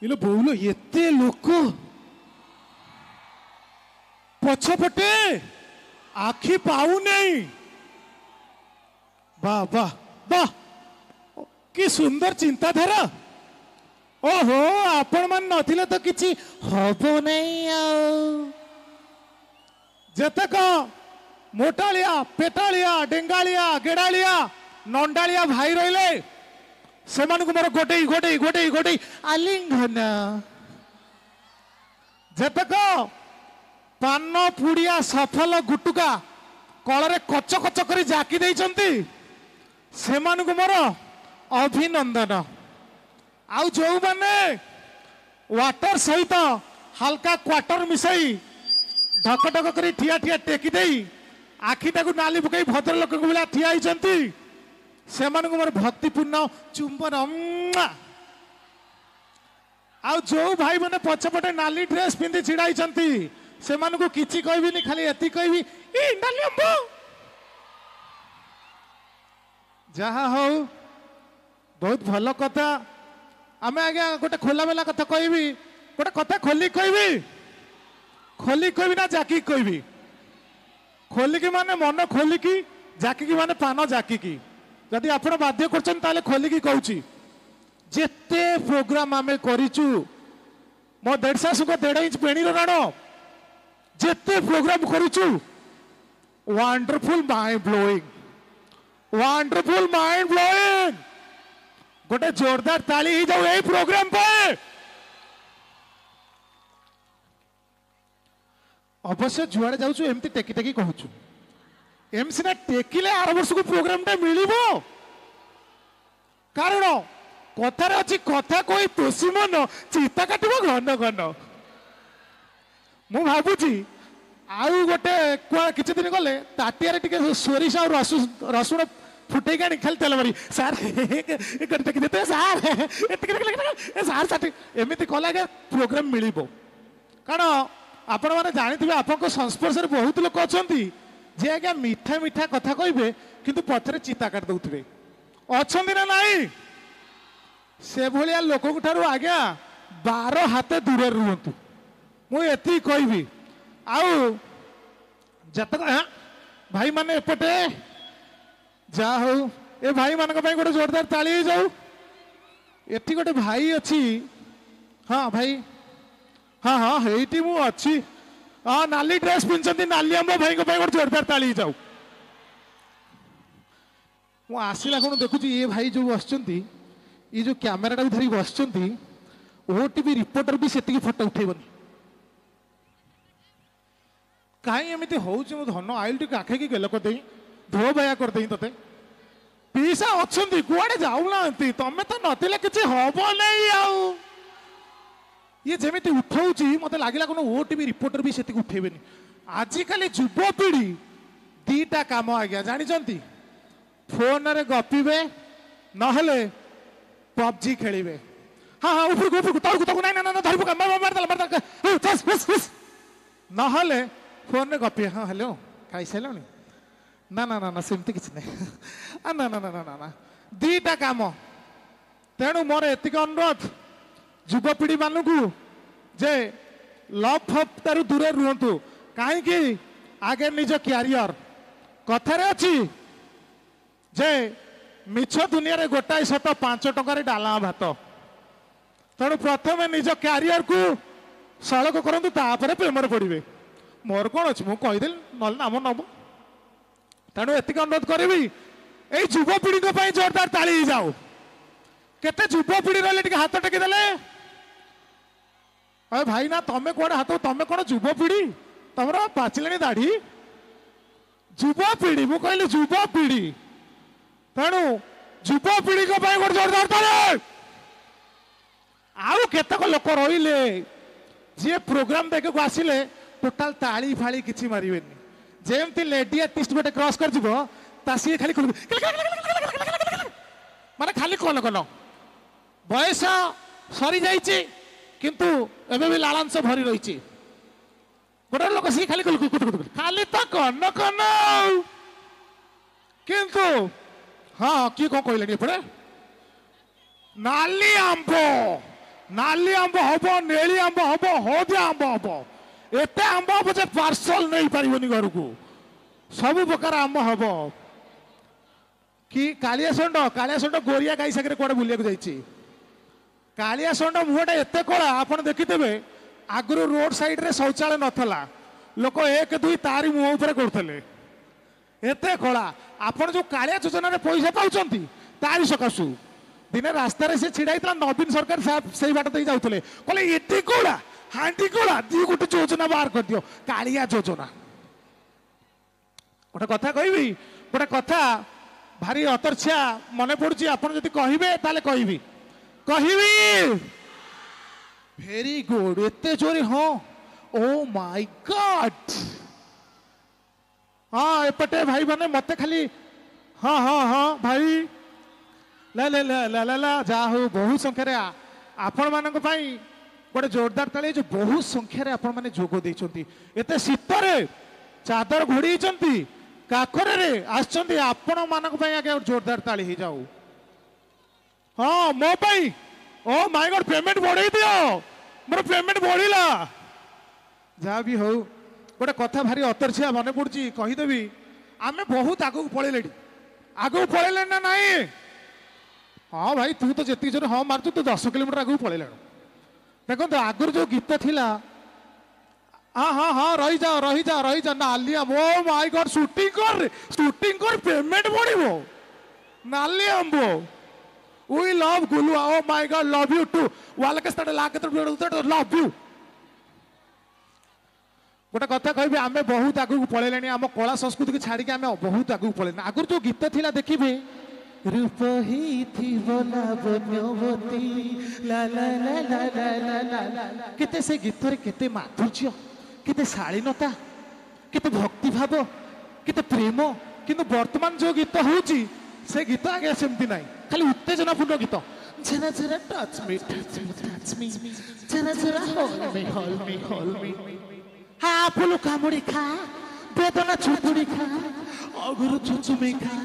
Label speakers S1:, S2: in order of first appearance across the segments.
S1: इलो बोलो एते लोक पछपटे आखि पाऊ नहीं। वाह वाह वाह कि सुंदर चिंताधारा। ओहो आपण मान नथिले तो किछि हबो नहीं। जतक मोटालिया पेटालिया डेंगालिया गेड़ालिया नंडालिया भाई रहिले से मोर गोटे गोटे गोटे गोटे आलिंगन। जतक पान पुड़िया सफल गुटुका कଳରେ कच कच कर जाकी देइचंती से मोर अभिनंदन। आउ जो माने वाटर सहित हल्का क्वाटर मिसाई ढक ढक कर ठिया ठिया टेकी देई आखिटा को नाली पकई भद्र लोक भाया ठिया होइचंती से मोर भक्तिपूर्ण चुंबन। आउ जो भाई मैंने पछपटे नाली ड्रेस पिंधि छिड़ाई से किछि कहबिनी खाली एति कहबी ए नाली अम्बो जहा हो बहुत भल कथा। आम आज्ञा गोटे खोला मेला कथा कहबी गोटे कथा खोली कहबी ना जाकी कहबी। खोलिकी माने मन खोलिकी जाकी माने पान जाकी। जदि आप बाध्य कर खोलिकी कहूँ जेते प्रोग्राम आम करूँ मो देढ़ शाशु को 1.5 इंच पेणी राण जेते प्रोग्राम करूँ वंडरफुल माइंड ब्लोइंग। गोटे जोरदार ताली ही जाऊ यही प्रोग्राम पे। अवश्य जुआड़े जाऊँ एमती टेकी टेकी कहूँ एम सीना टेकिले आर वर्ष को प्रोग्राम टा मिलिबो। कारण कथार अच्छी कथा कोई तोषी मन चिता काटब घन घन। मु भावुची आउ गोटे किछि दिन गले ताटिया टिके सोरिष और रसुण फुटे आनी खाली तेल मारी सार देते सार सार साठी एमती कला प्रोग्राम मिलिबो। कारण आपण मैंने जानी आप संस्पर्श बहुत लोक अच्छा जे आज्ञा मीठा मीठा कथा कहे किंतु पथरे चिता काट दौथे अच्छा ना नाई से भाया लोक आज्ञा 12 हाथ दूर रुहतु मुझे कहबी। आउ जतक भाई माने एपटे जा हो ए भाई मान गोटे जोरदार ताली जाऊ। एटी गोटे भाई अच्छी हाँ भाई हाँ हाँ हेटी मु अच्छी हाँ नाली ड्रेस पिंधि नाली आंब भाई गोटे जोरदार ताली जाऊ। मु आसला कौन देखुची ये भाई जो बस ये जो कैमेरा धरी बस ओटीवी रिपोर्टर भी से फोटो उठेबनी कहीं एमती हूँ धन आइल टी आखे गेल करदे धो भया करदे ते पीसा अच्छा कुआडे जाऊना तमें तो नथिले किसी हम नहीं आउ ये जमी उठाऊँ मत लगला कौन ओटीवी रिपोर्टर भी से उठेबनी। आजिकल युवपीढ़ी दीटा काम आज्ञा जानी फोन रे गपीबे नहले पबजी खेलिबे। हाँ हाँ उपरकू उपरकू तौक तौक ना ना धर पका मार नहले फोन रे गपी हाँ हेलो खाई सारे ना ना ना ना सेमती किसी ना ना ना ना ना ना दीटा काम। तेणु मोर एतिक अनुरोध युवपीढ़ी मानू जे लव फप तारू दूर रुहतु कहीं आगे निज क्यारियर कथार अच्छी जे मिछ दुनिया रे गोटाए सत 5 टंकार डाला भात। तेणु प्रथम निज क्यारियर को सड़क करतु तापर प्रेमर पड़े मोर कौन अच्छी मुझे कहीदेली ना नाम नब। तेणु एतिक अनुरोध करी यही युवपीढ़ी जोरदार ताली जाऊ। केते युवपीढ़ी रही हाथ टेकीदे अरे भाई ना तमें कौन हाथ तमें कौन युवपीढ़ी तुम पाचिले दाढ़ी युवपीढ़ी मु कहली युवपीढ़ी। तेणु युवपीढ़ी गोटे जोरदार ताली। आउ केतक लोक रहिले जी प्रोग्राम देखा आसिले टोटाल ताली फाली किसी मारे जेमती लेडी आर्टिस्ट गोटे क्रॉस कर सी खाली माने खाली कल कल बयस सरी जाइए किंतु एबे भी लालांश भरी रही गोटे लोक सी खाली खाली तो कन कन किंतु हाँ किए कौन कहले पड़े नाली आंब नाली आंब हम नेली आंब हम हलदिया आंब हम एते आंब हम जे पार्सल नहीं पारिबनी घर को सब प्रकार आंब हम कि कालियासंड गोरिया गाई सागर कौन बुलिया जाइए कालियासंड मुहटा एत कला आप देखिथे आगु रोड साइड रे शौचालय नथला लोक एक दुई तारी मुह उपर करते एत कला आपन जो कालिया योजना पैसा पाँच तारी सकाशु दिने रास्तार से छिड़ा नवीन सरकार से बाट दे जाते कहले ये कौड़ा हाँ कौड़ा दी गोटे योजना बाहर कर दियो कालिया योजना गोटे कथा कहबी गोटे कथा भारी अतर्छा मन पड़ी आपड़ जब कहे कहि भेरी गुड एत जोरी हाँ ओ माय गॉड हाँ एपटे भाई माने मत खाली हाँ हाँ हाँ भाई ला ला ला ला ला ला जा हो बहुत संख्यार आपण मानक पई गोटे जोरदार ताली जो बहुत संख्यार आपण माने जोग देइचंती एते शीतरे चादर घोड़ीचंती काखरे आछंती आपण मानक पई आगे जोरदार ताली ही जाऊ हाँ मो पई ओ माय गॉड पेमेंट बढ़ाई दियो मोर पेमेंट बढ़िला जहाँ भी हो गोटे कथा भारी अतर्छा मन पड़ी कहीदेवी आमे बहुत आगू पलैले आगू पलैले ना नाई हाँ भाई तू तो जी जोर हाँ मार्चु तू 10 किलोमीटर आगू पलैल देखो तो आगुरी जो गीत थिला हाँ हाँ हाँ रही जा नालिया ओ माय गॉड शूटिंग कर पेमेंट बढ़ो नाली आंबो वी लव गुलू oh my god love you too वाल के स्टार्ट ला के लव यू गोटे कथा कह आम बहुत आगू पलैले आम कला संस्कृति की छाड़ी आम बहुत आगू पलैले आगुरी जो गीत थिला देखिए रूप ही थी लावण्यवती ला ला ला ला ला ला ला केते से गीत रे केते माधुर्य केते शालीनता केते भक्ति भाव केते प्रेम किंतु वर्तमान जो गीत होची से गीत आगे सेमती नाही खाली उत्तेजना पूर्ण गीत जरा जरा टच मी जरा जरा होल मी हाँ फुल कामुड़ी खा बेदना चुपुड़ी खा अगुरु चुचुमी खा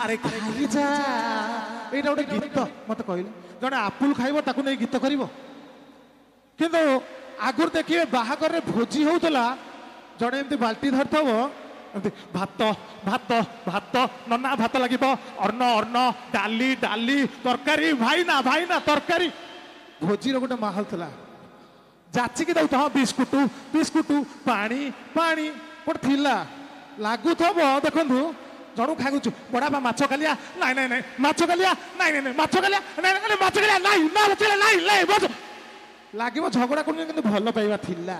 S1: अरे खाई जा ये गोटे गीत मत कहले जड़े आपुल खाइब ताकू नहीं गीत कर किंतु आगुर देखिए बाहागर रे भोजी होउतला जड़े एमती बाल्टी धरथबो एमती भात भात भात नना भात लागिब अर्ण अर्ण डाली डाली तरकारी भाई ना तरकारी भोजी रो गोटे माहौल थला जाचिकी दउत हाँ बिस्कुट बिस्कुट पानी पानी गोटे थिला लागुथबो देखंतु जणु खागुचु बड़ा बा माछ कालिया नाइ नाइ नाइ माछ कालिया नाइ नाइ नाइ माछ कालिया नाइ नाइ माछ कालिया नाइ ना चले नाइ नाइ बस लागिबो झगड़ा कोन किंतु भलो पाइबा थिला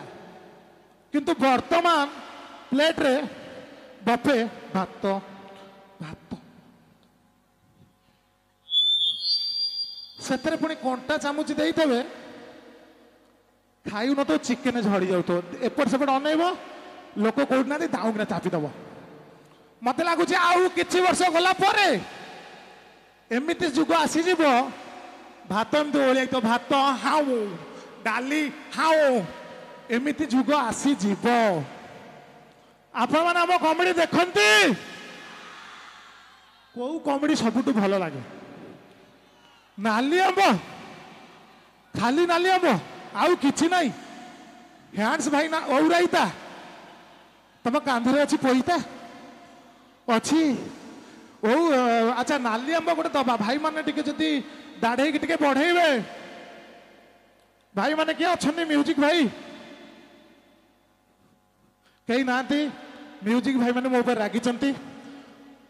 S1: किंतु वर्तमान प्लेट रे बफे भात भात सेतरे पुणी कंटा चामुच देइतबे खाइउ न तो चिकेन झड़ी जाउ तो एपट सेपट अनैब लोक कोउना दे दाउना चापी दबो मत लगुच आउ किछि वर्ष गला परे एमिति जुग आसी जीव भात एमती ओलिया तो भात हाउ डाली हाउ एमिति जुग आसी जीव आपण माने हम कॉमेडी देखंती को कॉमेडी सबुठु भल लागे नाली आंब खाली नाली आंब आउ किछि नाही हैंड्स भाई ना औराइता तम कांधरे अछि पोइता अच्छी ओ अच्छा नाली आंब गोटे दबा भाई माने टिके जदि दाढ़े की टिके बढ़ेबे भाई माने किए अच्छे म्यूजिक भाई कहीं नाती म्यूजिक भाई माने मो ऊपर रागी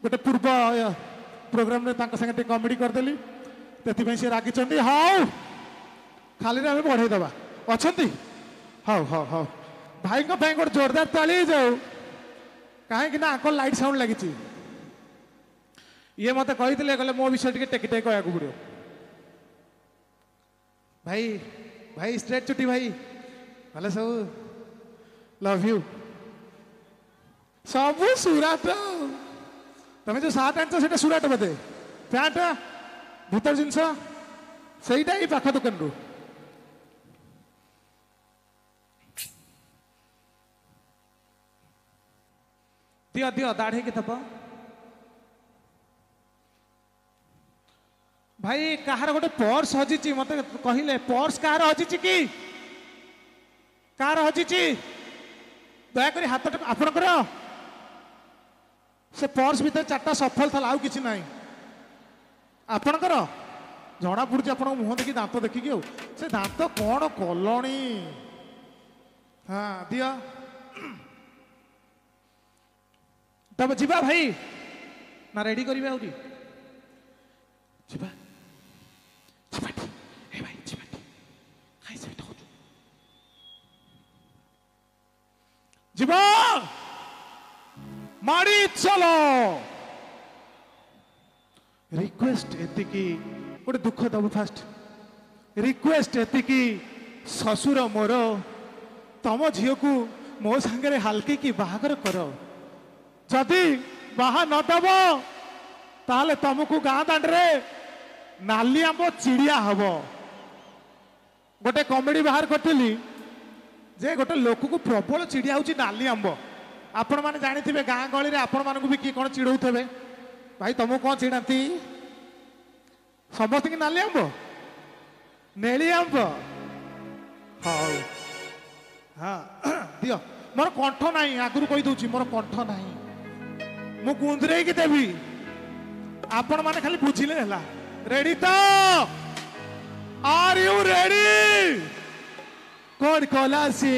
S1: गोटे पूर्व प्रोग्राम रे तांका संगे कॉमेडी करदेली तेथि से रागी हाउ खाली आम बढ़े दबा अच्छी हाउ हाउ हाउ भाई गोटे जोरदार ताली जाऊ कहीं आंकल लाइट साउंड लगी ये मत कही कहले मो विषय टे टेक टेक कहू पड़ो भाई भाई स्ट्रेट चुटी भाई भले सब लव यू सब सुराट तुम जो सार्ट आनच से सुराट बोधे पैंट भीतर जिनस सहीटा ही पाख दुकान रू दियो दियो दाढ़े के थप भाई कहार गोटे पर्स हजिची मत कहले पर्स कहार हजिची कि कहार हजिची दयाकोरी हाथ आपणकर से पर्स भीतर चार्टा सफल था आउ किसी ना आपणकर जना पड़ी आप मुह देखी दांत देखिकी से दांत कौन कलनी हाँ दिया तब जीवा भाई ना रेडी करेंगे आउरी जीवा जीवा मारी चलो रिक्वेस्ट एतिकी गोटे दुख दब फास्ट रिक्वेस्ट एतिकी ससुर मोर तम झील को मो सांगे हालके की बाहागर कर जदि बाहा न दब ताले तुमको गाँ दांडे नाली आंब चिड़िया हम गोटे कमेडी बाहर करी जे गोटे लोक को प्रबल चिड़िया हूँ नाली आंब आपण मैंने जानी गाँ गली आपण मानक भी किए कौन चिड़ौथे भाई तुमको कौन चिड़ाती समस्त की नाली आंब नेली आंब हाँ हाँ दियो मोर कंठ ना आगुरी कही दूची मोर कंठ ना मु गुंदरे की देवी आपण माने खाली बुझिले हला रेडी तो आर यू रेडी कौन कला सी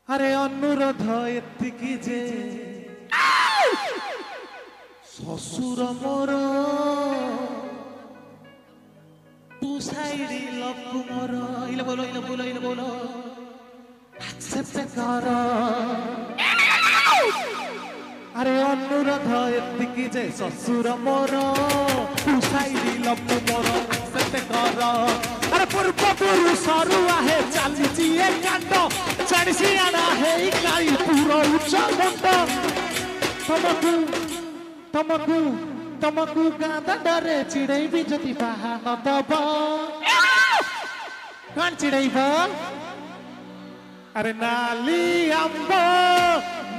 S1: अरे अनुरोध एतिकी जे ससुर मोर तू साइडी लव मोर इले बोलो एक्सेप्ट कर अरे अनुरोध एतिकी जे ससुर मोर तू साइडी लव मोर एक्सेप्ट कर अरे पूर्व पुरुष है चली कांड चढ़ी आना है काई पूरा उच्च मुंड तुमको तुमको तुमको गाँडे चिड़ेबी जदि बाहा न दब कौन चिड़ेब अरे नाली आंब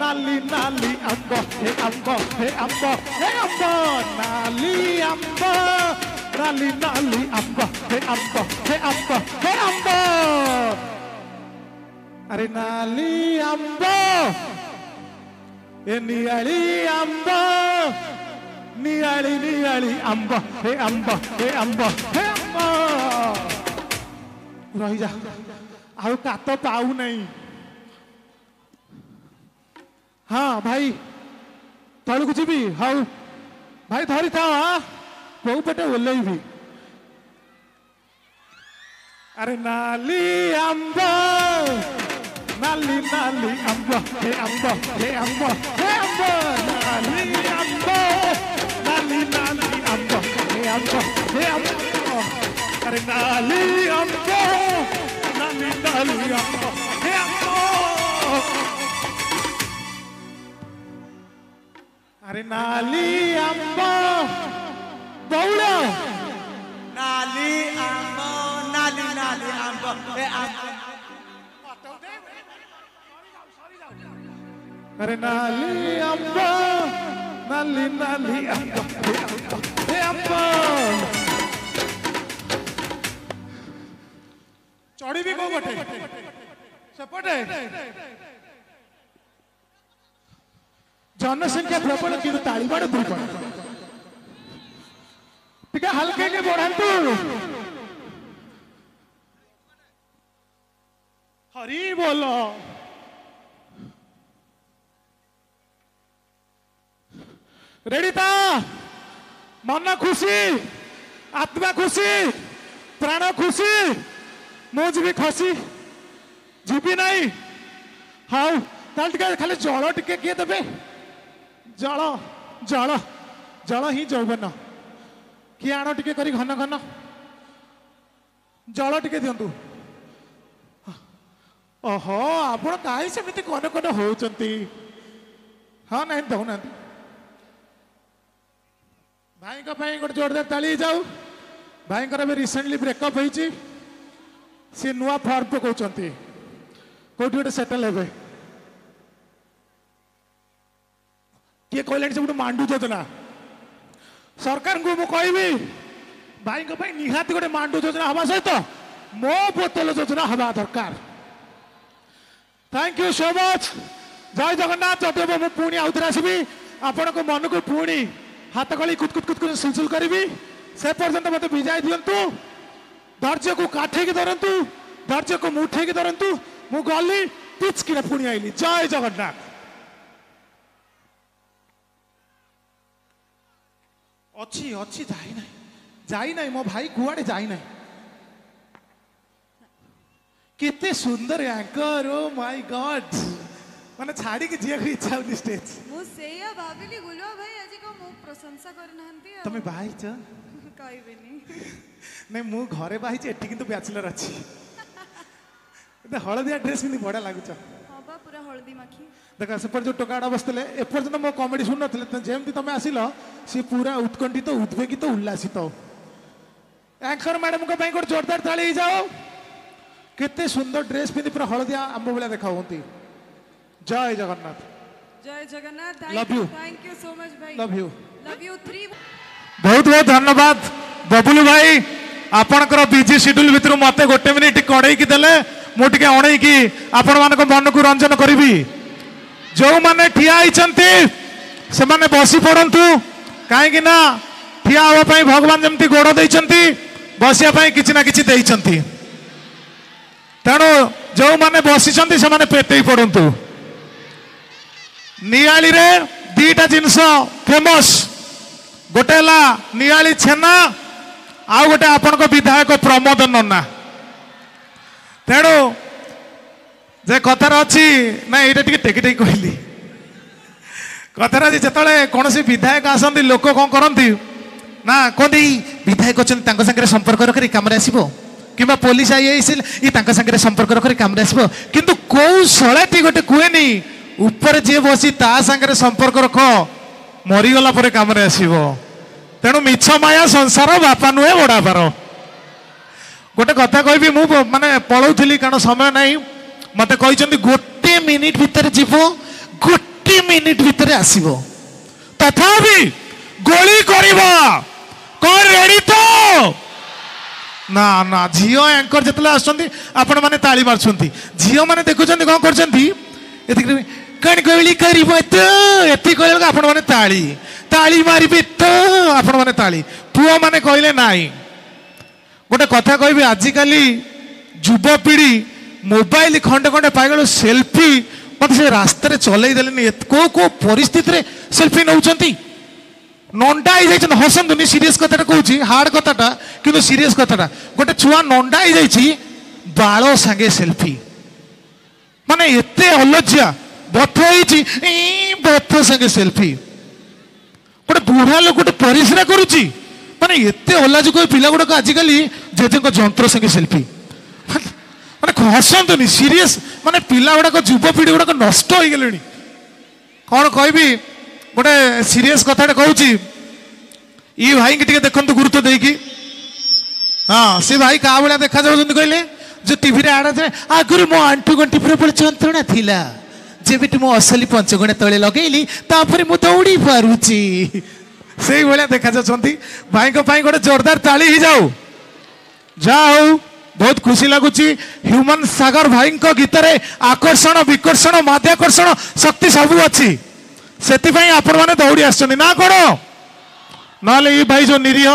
S1: नाली नाली आंब हे आंब हे आंब हे आंब नाली आंब नाली नाली आंब हे आंब हे आंब हे आंब अरे नाली आंब ए नियाली आंब नियाली नियाली आंब हे आंब हे आंब हे आंब रही जा आउ कात पाऊ नहीं हाँ भाई तलू को जी हाँ भाई धरी था हाँ बहु पेटे ओल्लैबी अरे नाली आंब नाली नाली आंब हे आंब हे आंब हे आंब नाली आंब नाली नाली आंब हे आंब हे आंब अरे नाली आंब नाली नाली आंब हे आंब अरे नाली आंब बौड़
S2: नाली आंब नाली नाली आंब हे आंब
S1: अरे नाली आंब नाली नाली आंब हे आंब चढ़ी भी को बटे सेपटे जनसंख्या प्रबल कि तालीबाड़ दुर्बल टिके हल्के के बढ़ातु हरी बोलो रेडी था मन खुशी आत्मा खुशी प्राण खुशी मुझ भी खसी जीवी नहीं हाँ खाली जल टिके किए देवे जल जल जल ही जौवन किए आण टिके करी घन घन जल टिके दिंतु ओहो आप कहीं सेमती कन कन होती हाँ नहीं दौना भाई गोटे जोरदार ताली जाऊ भाई भी रिसेंटली ब्रेकअप होती सी नुआ फर्म पकाउछंती कोठी गोटे सेटल हेबे किए कहले सब मांडू योजना सरकार को मु कहबी भाई निहाती गोटे मांडू योजना हवा सहित मो बोतल योजना हवा दरकार। Thank you so much. जय जगन्नाथ। जदि मु पुणी आउ थे आसबि आपण को मन को पुणी हाथ कली कुतकुत कुतकुत सुलसुल करी से पर्यंत मत विजाय दिंतु। धैर्य को काठेकी धरतु, धैर्य को मुठेकी धरतु। मु गली पिचकी पुणी आईली। जय जगन्नाथ। अच्छी अच्छी जाई ना मो भाई कुआडे जाई ना। केते सुंदर एंकर। ओ माय गॉड माने छाड़ी के जिया को इच्छा होनी स्टेज।
S3: मु सेया भाबिली गुलुआ भाई आज को मु प्रशंसा करनाहंती।
S1: तमे भाई छ
S3: कहबेनी
S1: नहीं मु घरे भाई छ एठी किंतु बैचलर अछि। ते हळदिया ड्रेस पिंदी बडा लागु छ।
S3: हां बा पूरा हळदी माखी।
S1: देखा से पर जो टोकाड़ा बसतले ए पर्यंत मो कॉमेडी सुन नथले जेमती तमे आसिलो से पूरा उत्कंठित उद्वेगित उल्लासित। एंकर मैडम को गोटे जोरदार ताली ही जाओ। केते सुंदर ड्रेस पिंदी पूरा हळदिया आंब बेला देखा होती। जय जगन्नाथ।
S3: जय Jagannath.
S1: Love you.
S3: Thank you so much भाई।
S1: Love you.
S3: Love you 3।
S1: बहुत बहुत धन्यवाद बबुलू भाई। आपणकर बिजी शेड्यूल भितर मते गोटे मिनिट कड़े की देले मु टिके अणई की आपण मान को मन को रंजन करी। जो माने ठिया आइचंती से माने बसी पड़ंतु काहे ना ठिया होवा पई भगवान जमती गोड़ देइचंती बसिया पई किछि ना किछि देइचंती। तेणु जो माने बसिचंती से माने पेटेई पड़ंतु। नियाली रे दीटा जिनस फेमस गोटे ला नियाली छेना आउ गोटे आपण को विधायक प्रमोद नन्ना। तेणु जे कथार अच्छी ना ये टेकी टेकी कहली कथार अच्छी जिते कौन विधायक आसती लोक कौन करती ना कहते विधायक अच्छा सागर संपर्क रखी कम आसो कि पुलिस आई सागर संपर्क रखी कम आसो किंतु कौशलटी गोटे कहुएनी ऊपर जी बसी ता सागर संपर्क रख मरीगला कम आसो। तेणु मिछ माया संसार बापा नुहे बड़ापार। गोटे कथा कहबी मु माने पलाउली कारण समय नहीं मते कहते गोटे मिनिट भितर जीव गोटे मिनिट भितर आसो तथापि गोली कर रेडी तो ना ना झील एंकर जिते आसुँच आपण मैंने ताली मार्च झील मैंने देखुं कौन कर गोली कर आपण मैंने ताली ताली मारे तो आपण मैंने ताली पुआ मैंने कहले नाई। गोटे कथा कहबी आजिकल युवपीढ़ी मोबाइल खंडे खंडे पाइगल सेल्फी मत से रास्ता चलई देले को परिस्थिति सेल्फी नौ नंडा हो हसंतुनि सीरीयस कथा कहूँ हार्ड कथाटा कि सीरीयस कथाटा गोटे छुआ नंडा हो बाल सांगे सेल्फी माने एते अलज्जा बथ बथ सांगे सेल्फी गोटे बुढ़ा लोक गोटे परिश्रा करुच्ची माने एते अलाजुक पिला गुड़ाक आजिकल जेजे जंत्र संगे सेल्फी माने हसंतुनि सीरीयस माने पिला गुड़ाक युवपीढ़ी गुड़ाक नष्ट हो गले। कौन कहबी गोटे सीरीयस कथा कहूँ ये भाई की देखते गुरुत्व देकी हाँ से भाई क्या भाया देखा जाऊँ कहले जो टीवी आड़े आगुरी मो आंठू गंठी प्रबल जंत्रणा थिला जेबिटी मो असली पंचगुणा तले लगेली तापर मु दौड़ी पारुची से भाया देखा जाती भाई गोटे जोरदार ताली ही जाऊ जाऊ। बहुत खुशी लगुच ह्यूमन सागर भाई गीत रे आकर्षण विकर्षण माध्याकर्षण शक्ति सबू अच्छी से आपण मैंने दौड़ी आसुँच ना कौन ना ये भाई जो निरीह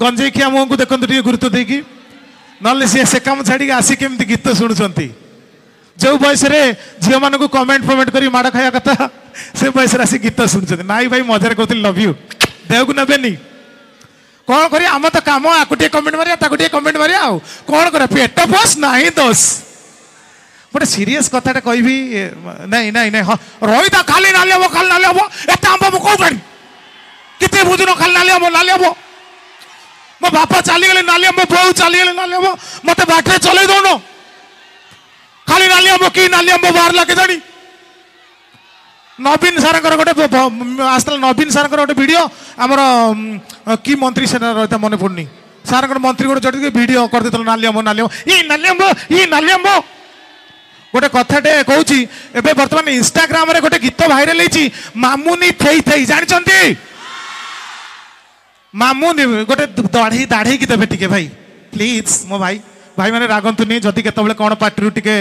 S1: गंजे खिया मुह को देखते गुरुत्व देकी ना से काम छाड़ी आसिक केमती गीत शुणुंट जो बयस झील मान को कमेंट फमेंट कर माड़ खाया कथा से बयस आसिक गीत शुणुंट नाई भाई मजार कहते लव यू देह को नेबेनी कौन कर आम तो कम आकुटे कमेंट मारे कमेंट मारे आउ कौन कर पेट बस ना दोष गोटे सीरीयस कथाटा कहबी नहीं नहीं नहीं हाँ रही था खाली नाली हम एत आंब मु कौ पानी कितने बुझुन खाली नाली हम मो बापा चलीगले नाली मो बो चलीगले नाली हम मत बाटे चल दौन खाली नाली हम कि नाली हम बाहर लगे जानी नवीन सार गोटे आसला नवीन सार गोटे वीडियो आमर कि मंत्री से रही मन पड़नी सार मंत्री गोटे चढ़ी वीडियो कर देते नाली हम गोटे कथाटे कहूँ एवं बर्तमान इंस्टाग्राम रे गोटे गीत भाइराल होती मामुनी थई थई जानते मामू गोटे दाढ़ी दाढ़ी की देवे टिके भाई प्लीज मो भाई भाई मैंने रागंतुनि जदि केतबेले कौन पार्टी टिके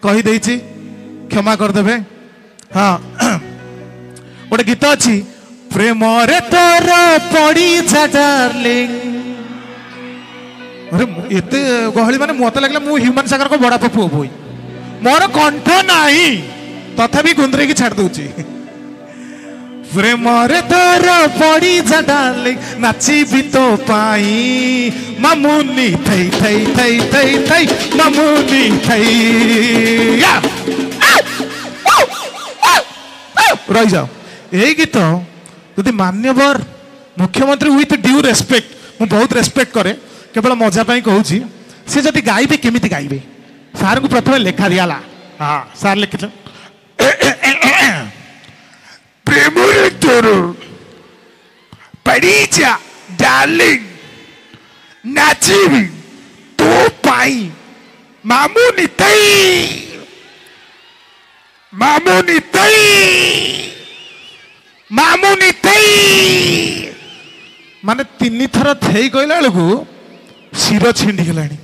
S1: कही देछि क्षमा करदेवे। हाँ गोटे गीत अच्छी प्रेम रे तोर पड़ी जा डार्लिंग। अरे एते गहली माने मत लगला मु ह्यूमन सागर को बड़ा पुओ बोई मोर कंठ नाही तथापि गुंदरे की छाड़ दूची। प्रेम रे तोर पड़ी जा डार्लिंग नाची भी तो पाई मामुनी थई थई थई थई थई मामुनी थई रही जाओ। यही गीत यदि मान्यवर मुख्यमंत्री विथ ड्यू रेस्पेक्ट मु बहुत रेस्पेक्ट करे केवल मजा पाई कहूची से जदि गाइबे केमिति गाइबे सार को प्रथम लेखा दियाला। हाँ सार लिखिले प्रेम रे तोर पड़ी जा डार्लिंग नाचिबी तो पाई मामुनी तई मामुनी तई मामुनी तई माने 3 थर थई कहला बेलू शिर छिंडी गलानी।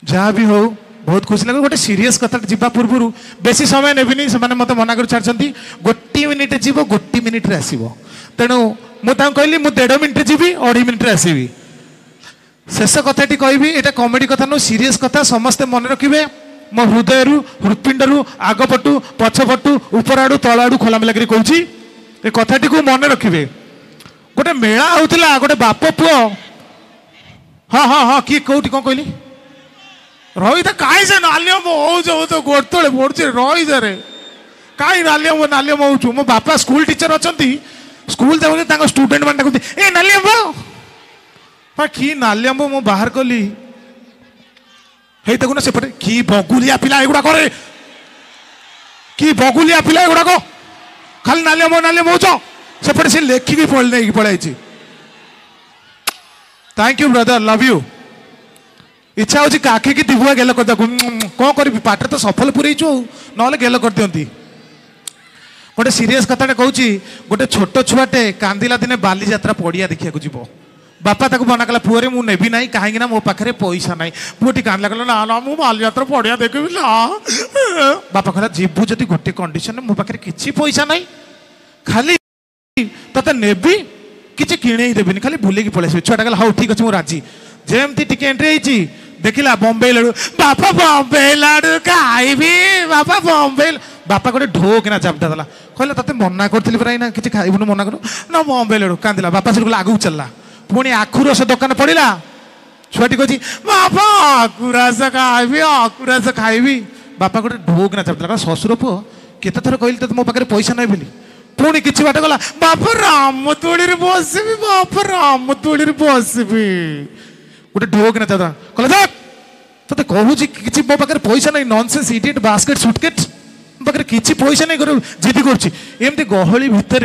S1: जहाँ भी हो बहुत खुशी लगे गोटे सीरीयस कथा जीवा पूर्व बेसी समय नेबिनी से मत मना कर छाड़ी गोटे मिनिट जीव गोटे मिनिट आसो तेणु मुझे कहली मुझे 1.5 मिनिट जीवी 2.5 मिनिट आसवि। शेष कथाटी कहबी एटा कॉमेडी कथा नु सीरीयस कथा समस्ते मन रखिए मो हृदय हृत्पिंड आगपटु पछपटु ऊपर आड़ू तल आड़ू खोलामेला करी कहूची ए कथाटी को मन रखिए। गोटे मेला होता गोटे बाप पुओ हाँ हाँ हाँ किए कौटी कौन कहली रही था कहीं से नालियम हो तो गोड़ तले पड़े रही रे कहीं नालियम नालियम हो मो बापा स्कूल टीचर अच्छा स्कूल जाऊँ स्टूडेंट मैंने कहते ए नालियम हाँ कि नालियम मु बाहर कली देखो ना सेपटे कि बगुलिया पिला एगुड़ा करे कि बगुलिया पिला एगुड़ाक खाली नालियम हो सेपटे से लेखिकी पड़े पड़ाई। Thank you brother love you. इच्छा हो काखे की दिबुआ गेल कर कौन करी पाटे तो सफल पुरेचु ना गेल कर दियंती। गोटे सीरीयस कथा कहूँ गोटे छोट छुआटे कांदिला दिने बाली यात्रा पड़िया देखा जीव बापा ताको मना कला पुअरे मु नेबी ना कहीं मो पाखे पैसा ना पुटी कांदला कहला ना ना मु बाली यात्रा पड़िया देखी ना बापा कहला जीवु जदि गोटे कंडीशन मो पाखे किछि पैसा ना खाली तते नेबी किछि किणे देबिनी खाली भूलिकी पळेसि छुआटा कहला हाउ ठीक अछि मु राजी जेमती टिके एंट्री होइछि देखिला बॉम्बे लाडू बापा बॉम्बे लाडू खाइबी बापा बॉम्बे बापा गोटे ढो किना चापटा देला कहला तते मना करथिली पराई ना किछि खाइबुनु मना करू ना बॉम्बे लाडू कांदिला बापा से कहला आगु चलला पुणी आखु रस दुकान पड़िला छुआटी कहछि बापा आखु रस खाइबी बापा गोटे ढो किना चापटा ससुर पुओ केते थर कहली तते मो पाखरे पैसा नै बोली पुणी किछि बाट गला बापा राम तोड़ी रे बसबी बापा राम तोड़ी रे बसबी गोटे ढोक ना चाहता कहला देख तते कहूँ कि मो पाखे पैसा नहीं नॉनसेंस इडियट बास्केट सुटकेट मो पाखे किसी पैसा नहीं कर जिद करमती गहली भितर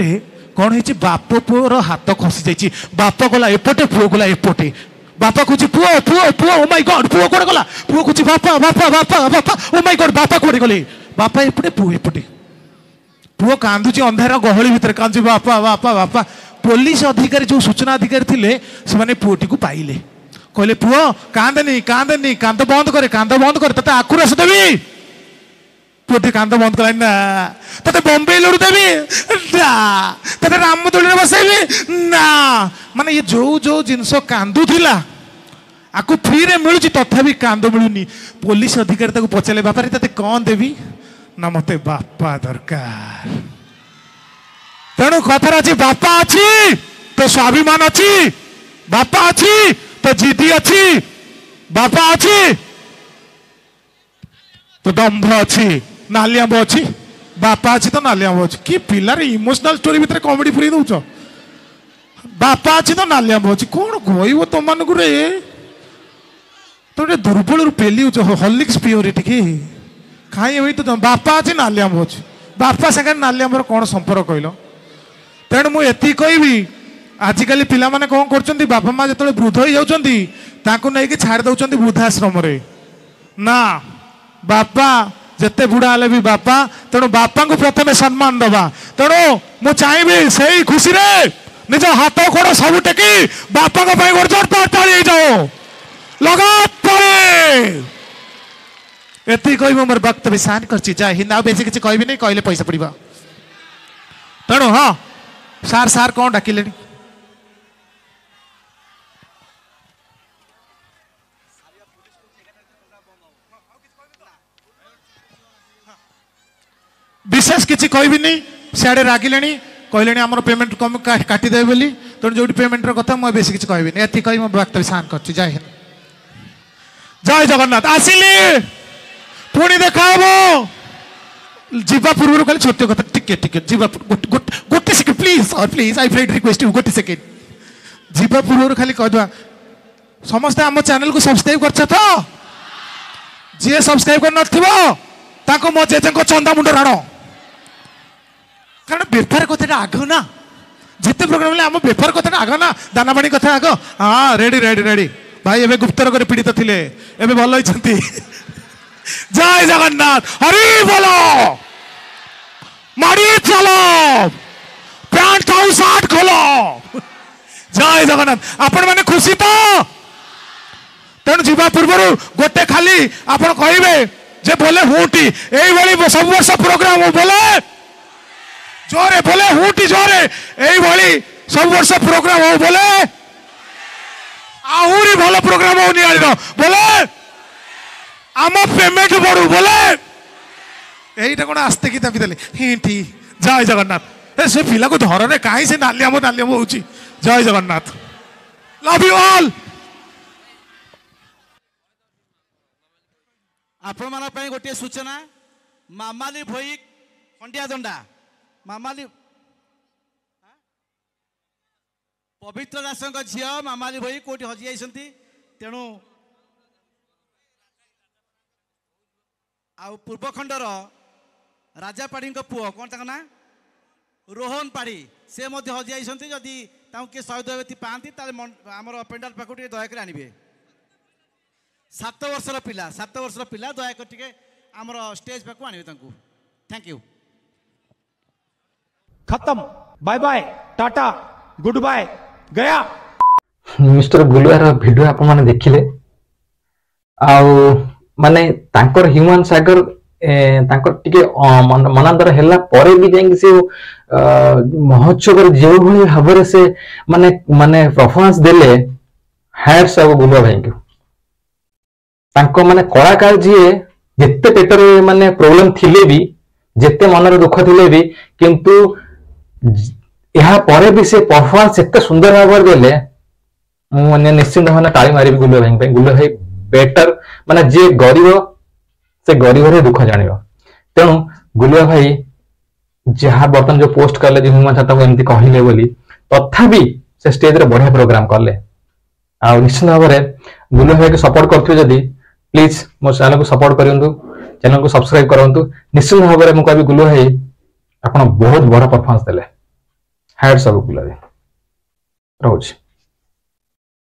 S1: कौन है बाप पुओर हाथ खसी जाइए बाप गला एपटे पुओ गला एपटे बापा कौच पुओ पुओ पुओ ओ माय गॉड पुओ कौन गला पुओ कौच बापा बापा बापा बापा ओ माय गॉड बापा कौन गले बापा एपटे पुओ एपटे पुओ कांदुची अंधार गहली भितर कांदुची बापा बापा बापा पुलिस अधिकारी जो सूचना अधिकारी थे से पुओटी को पाइले कहले पुओ कांदनी कांदनी कांद बंद करे तते आखु रस देवी पुओटी कांद बंद कला ना तते बॉम्बे लड़ू देवी ना तते राम दोली बसैबी ना माने ये जो जो जिनस कांदू थिला आकु फ्री रे मिलुची तथापि कांद मिलुनी पुलिस अधिकारी ताको पचारे बापा रे तते कौन देवी ना मते बापा दरकार तेणु कथार अच्छी बापा अच्छी तो स्वाभिमान अच्छी बापा अच्छी तो जीती अच्छी बापा अच्छी तो दंभ अच्छी नालियांब अच्छी बापा अच्छी तो नालियांब अच्छी कि पिलार इमोशनल स्टोरी भितर कॉमेडी पूरी दउछ बापा अच्छी तो नालियांब अच्छी कौन कहब तुम मान रे तो दुर्बल पेली हॉर्लिक्स पियोरी टिके खाई तो बापा अच्छी नालियांब अच्छी बापा सागर नालियांबर कौन संपर्क कहल तेणु मुझे कहबी आजिकल पिला माने कौन कर बापा माँ जो वृद्ध हो जाती नहीं छाड़ दौरान वृद्धाश्रम ना बापा जिते बुढ़ा हेले भी बापा तेणु बापा को प्रथम सम्मान दबा तेणु मु चाहिए से खुशी रे निज हाथ गोड़ सब टेकी बापा गोटे ताली जाओ लगातार एति कह मोर वक्तव्य शान कर जय हिंद। आ बेसी किसी कहबी नहीं कहले पैसा पड़ा तेणु हाँ सार सार कौन डाकिले विशेष किसी कहबी नहीं सियाड़े रागिले कहले आम पेमेंट कम काटिदे बोली तेणु जो पेमेंट कथा मुझे बेसी किसी कहबी नहीं एति कही मो वक्तव्य शान कर जय हिंद जय जगन्नाथ। आसिली पुणी देखा जीवा पूर्व खाली छोटे कथा टिके टिके जीवा गोटे सेकेंड प्लीज और please I friend request you गोटे सेकेंड जीवा पूर्व खाली कहदवा समस्ते आम चैनल को सब्सक्राइब कर तो जी सब्सक्राइब कर नथिबो मो जेजे चंदा मुंड राण कारण बेपार कथा आग ना जिते प्रोग्राम आम बेपार कथा आग ना दाना पानी कथा आग हाँ रेडी रेडी रेडी भाई एवं गुप्त रोग पीड़ित थे एवं भल होती जय जगन्नाथ हरि बोलो माड़ी चलो पैंट खाऊ सार्ट खोलो जय जगन्नाथ। आपण मैंने खुशी तो तेणु जीवा पूर्व गोटे खाली आप कहे जे बोले हुटी यही सब वर्ष प्रोग्राम बोले जोरे बोले हुटी जोरे यही सब वर्ष प्रोग्राम हो बोले आहरी भल प्रोग्राम हो नियाली बोले आम पेमेंट बढ़ू बोले यहीटा कौन आस्ते की दाबी देले हिंटी जय जगन्नाथ। से पिला को धर रे कहीं से नालियाम नालियाम हो जय जगन्नाथ लव यू ऑल।
S2: आपण मान गोटे सूचना मामाली भई खंडिया दंडा मामाली पवित्र दास झी मामाली भई कोटी हजि जाती तेणु आउ पूर्वखंडर राजा पाढ़ी पुओ कौन तक ना रोहन पाढ़ी से हजि जाती जदि किए 100 व्यक्ति पाती आमर पेंडाल पाक दयाक आनबे 7 वर्षर पिला दयाक आमर स्टेज पाक आनबे थैंक यू
S4: खत्म bye bye tata good bye गया।
S5: मिस्टर गुलुआर वीडियो आपण माने देखिले आउ माने तांकर ह्यूमन सागर तांकर टिके मनांतर हैला परे भी जाई से महोत्सव जे भली भाबरे से माने माने परफॉर्मेंस देले हैट्स ऑफ गुलुआ भाई को तांको माने कलाकार जी जेते पेटर माने प्रॉब्लम थिले भी जेते मनर दुख थिले भी किंतु यहाँ परे भी से परफॉर्मेंस एते सुंदर भाव देले माने निश्चित भावना ताली मारी गुलुआ भाई गुलुआ भाई बेटर माने जे गरीब से गरीब रे दुख जानिबो तेणु गुलुआ भाई जहाँ बर्तन जो पोस्ट करले जो ह्यूमन छाता को एमती कहले बोली तथापि से स्टेज रे बढ़िया प्रोग्राम करले आ निश्चित भाव में गुलुआ भाई को सपोर्ट करथि जदी प्लीज मो चैनल को सपोर्ट करंतु चैनल को सब्सक्राइब करंतु निश्चित भाव में मु कहबी गुलुआ भाई आपण बहुत बड़ा परफॉर्मेंस देले हैट्स ऑफ गुलुआ भाई रोज।